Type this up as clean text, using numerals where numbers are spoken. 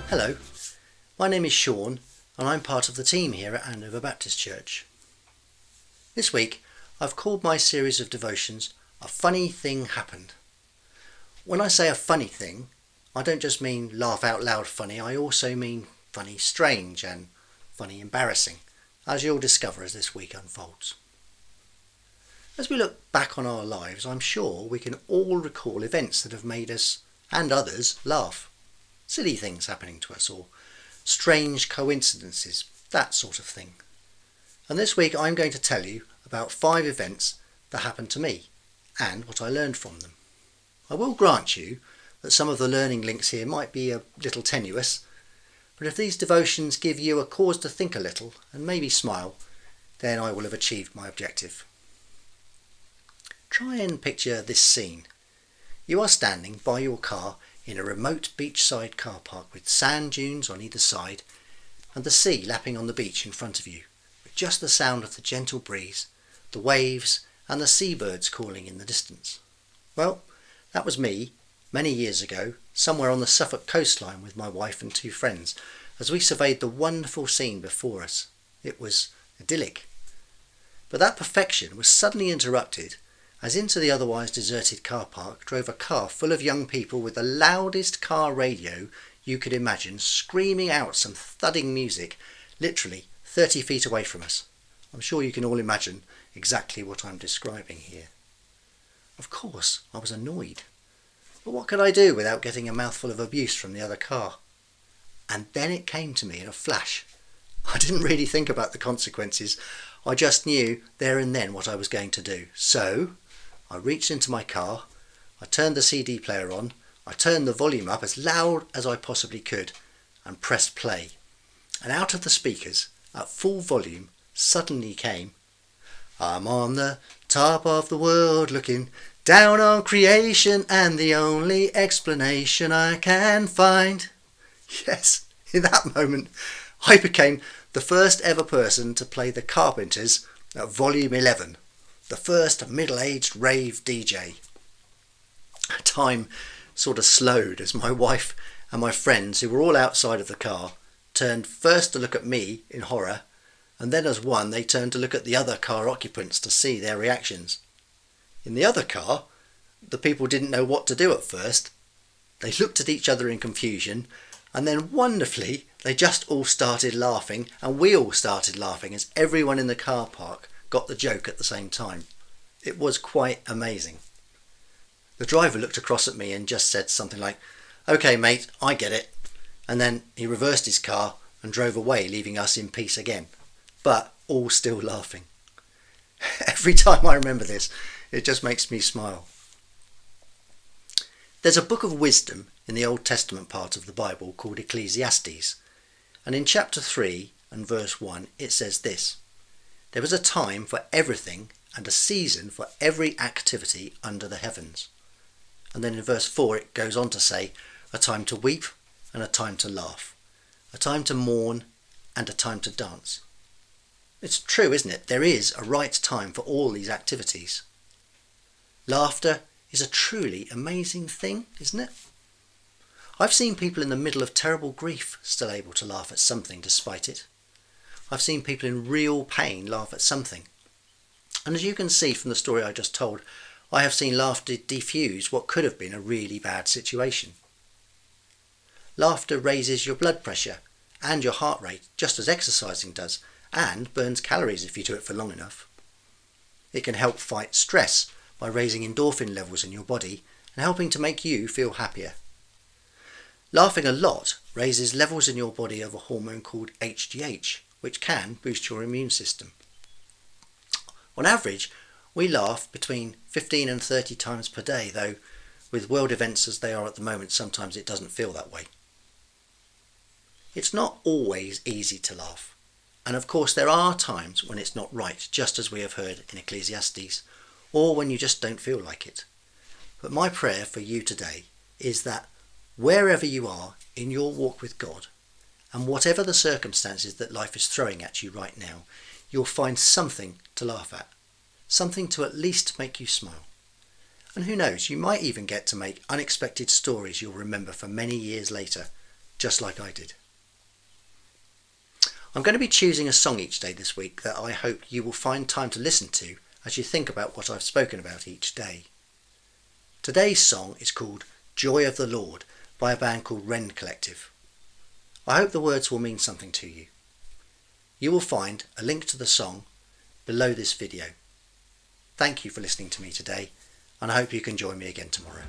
Hello, my name is Sean and I'm part of the team here at Andover Baptist Church. This week I've called my series of devotions A Funny Thing Happened. When I say a funny thing, I don't just mean laugh out loud funny, I also mean funny strange and funny embarrassing, as you'll discover as this week unfolds. As we look back on our lives, I'm sure we can all recall events that have made us and others laugh. Silly things happening to us or strange coincidences, that sort of thing. And this week I'm going to tell you about 5 events that happened to me and what I learned from them. I will grant you that some of the learning links here might be a little tenuous, but if these devotions give you a cause to think a little and maybe smile, then I will have achieved my objective. Try and picture this scene. You are standing by your car in a remote beachside car park with sand dunes on either side and the sea lapping on the beach in front of you, with just the sound of the gentle breeze, the waves and the seabirds calling in the distance. Well, that was me, many years ago, somewhere on the Suffolk coastline with my wife and 2 friends, as we surveyed the wonderful scene before us. It was idyllic. But that perfection was suddenly interrupted as into the otherwise deserted car park drove a car full of young people with the loudest car radio you could imagine, screaming out some thudding music, literally 30 feet away from us. I'm sure you can all imagine exactly what I'm describing here. Of course, I was annoyed. But what could I do without getting a mouthful of abuse from the other car? And then it came to me in a flash. I didn't really think about the consequences. I just knew there and then what I was going to do. So I reached into my car, I turned the CD player on, I turned the volume up as loud as I possibly could and pressed play. And out of the speakers, at full volume, suddenly came, "I'm on the top of the world looking down on creation and the only explanation I can find." Yes, in that moment I became the first ever person to play the Carpenters at volume 11. The first middle-aged rave DJ. Time sort of slowed as my wife and my friends, who were all outside of the car, turned first to look at me in horror, and then as one they turned to look at the other car occupants to see their reactions. In the other car, the people didn't know what to do at first. They looked at each other in confusion, and then wonderfully they just all started laughing, and we all started laughing as everyone in the car park got the joke at the same time. It was quite amazing. The driver looked across at me and just said something like, "Okay mate, I get it." And then he reversed his car and drove away, leaving us in peace again, but all still laughing. Every time I remember this, it just makes me smile. There's a book of wisdom in the Old Testament part of the Bible called Ecclesiastes, and in chapter 3 and verse 1 it says this: "There was a time for everything and a season for every activity under the heavens." And then in verse 4 it goes on to say, "A time to weep and a time to laugh, a time to mourn and a time to dance." It's true, isn't it? There is a right time for all these activities. Laughter is a truly amazing thing, isn't it? I've seen people in the middle of terrible grief still able to laugh at something despite it. I've seen people in real pain laugh at something. And as you can see from the story I just told, I have seen laughter defuse what could have been a really bad situation. Laughter raises your blood pressure and your heart rate just as exercising does, and burns calories if you do it for long enough. It can help fight stress by raising endorphin levels in your body and helping to make you feel happier. Laughing a lot raises levels in your body of a hormone called HGH, which can boost your immune system. On average, we laugh between 15 and 30 times per day, though with world events as they are at the moment, sometimes it doesn't feel that way. It's not always easy to laugh, and of course there are times when it's not right, just as we have heard in Ecclesiastes, or when you just don't feel like it. But my prayer for you today is that wherever you are in your walk with God, and whatever the circumstances that life is throwing at you right now, you'll find something to laugh at, something to at least make you smile. And who knows, you might even get to make unexpected stories you'll remember for many years later, just like I did. I'm going to be choosing a song each day this week that I hope you will find time to listen to as you think about what I've spoken about each day. Today's song is called Joy of the Lord by a band called Rend Collective. I hope the words will mean something to you. You will find a link to the song below this video. Thank you for listening to me today, and I hope you can join me again tomorrow.